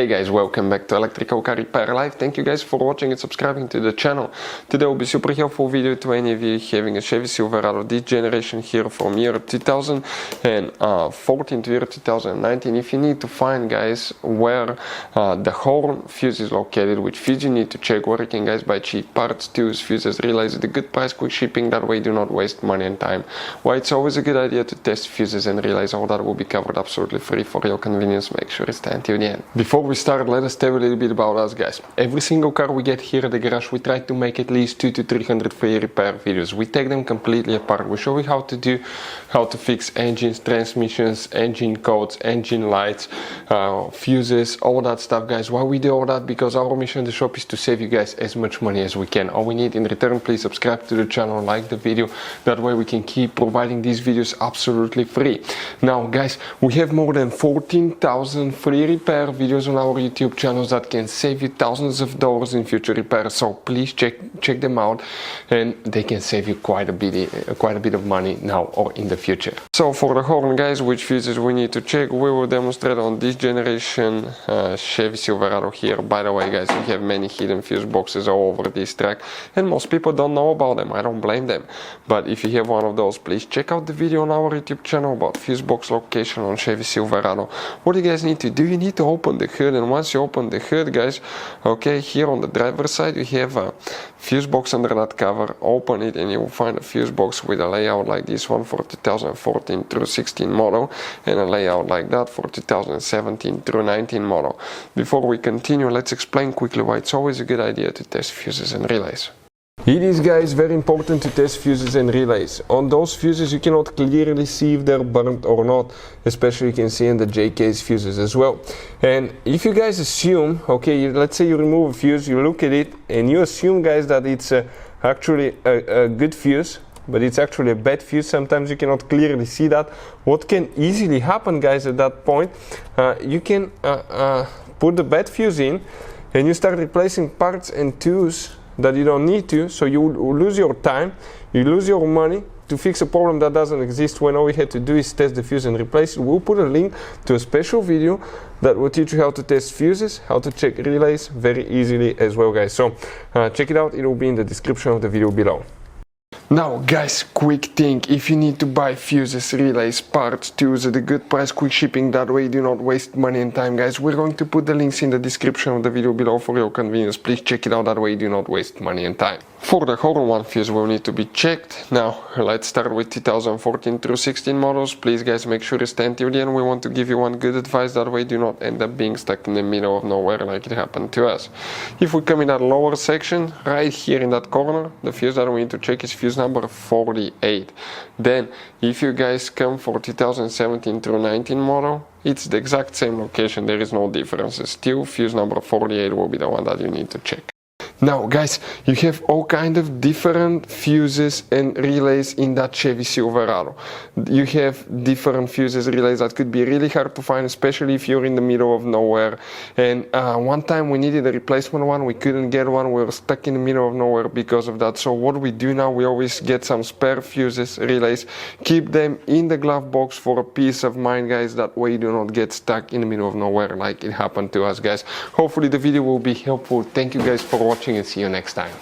Hey guys, welcome back to Electrical Car Repair Live. Thank you guys for watching and subscribing to the channel. Today will be super helpful video to any of you having a Chevy Silverado this generation here from year 2014 to year 2019. If you need to find guys where the horn fuse is located, which fuse you need to check, where you can guys buy cheap parts, tools, fuses, relays at a good price, quick shipping, that way do not waste money and time. Why it's always a good idea to test fuses and relays, all that will be covered absolutely free for your convenience. Make sure you stay until the end. Before we start, let us tell you a little bit about us guys. Every single car we get here at the garage, we try to make at least 200 to 300 free repair videos. We take them completely apart. We show you how to fix engines, transmissions, engine codes, engine lights, fuses, all that stuff guys. Why we do all that? Because our mission in the shop is to save you guys as much money as we can. All we need in return, please subscribe to the channel, like the video, that way we can keep providing these videos absolutely free. Now guys, we have more than 14,000 free repair videos on our YouTube channels that can save you thousands of dollars in future repairs, so please check them out, and they can save you quite a bit of money now or in the future. So for the horn guys, which fuses we need to check, we will demonstrate on this generation Chevy Silverado here. By the way guys, we have many hidden fuse boxes all over this track and most people don't know about them. I don't blame them, but if you have one of those, please check out the video on our YouTube channel about fuse box location on Chevy Silverado. What do you guys need to do? You need to open the hood, and once you open the hood guys, okay, here on the driver's side you have a fuse box under that cover. Open it and you will find a fuse box with a layout like this one for 2014 through 16 model, and a layout like that for 2017 through 19 model. Before we continue, let's explain quickly why it's always a good idea to test fuses and relays. It is guys very important to test fuses and relays. On those fuses you cannot clearly see if they're burnt or not, especially you can see in the J-case fuses as well. And if you guys assume, okay, let's say you remove a fuse, you look at it and you assume guys that it's actually a good fuse, but it's actually a bad fuse, sometimes you cannot clearly see that. What can easily happen guys at that point, you can put the bad fuse in and you start replacing parts and tools that you don't need to, so you lose your time, you lose your money to fix a problem that doesn't exist, when all we had to do is test the fuse and replace it. We'll put a link to a special video that will teach you how to test fuses, how to check relays very easily as well guys. So check it out, it will be in the description of the video below. Now guys, quick thing, if you need to buy fuses, relays, parts, tools at a good price, quick shipping, that way do not waste money and time guys. We're going to put the links in the description of the video below for your convenience. Please check it out, that way you do not waste money and time. For the horn one fuse will need to be checked. Now let's start with 2014 through 16 models. Please guys, make sure you stay until the end. We want to give you one good advice, that way do not end up being stuck in the middle of nowhere like it happened to us. If we come in that lower section, right here in that corner, the fuse that we need to check is fuse number 48. Then if you guys come for 2017 through 19 model, it's the exact same location, there is no difference. Still fuse number 48 will be the one that you need to check. Now guys, you have all kind of different fuses and relays in that Chevy Silverado. You have different fuses, relays that could be really hard to find, especially if you're in the middle of nowhere. And one time we needed a replacement one, we couldn't get one, we were stuck in the middle of nowhere because of that. So what we do now, we always get some spare fuses, relays, keep them in the glove box for a peace of mind guys, that way you do not get stuck in the middle of nowhere like it happened to us guys. Hopefully the video will be helpful. Thank you guys for watching and see you next time.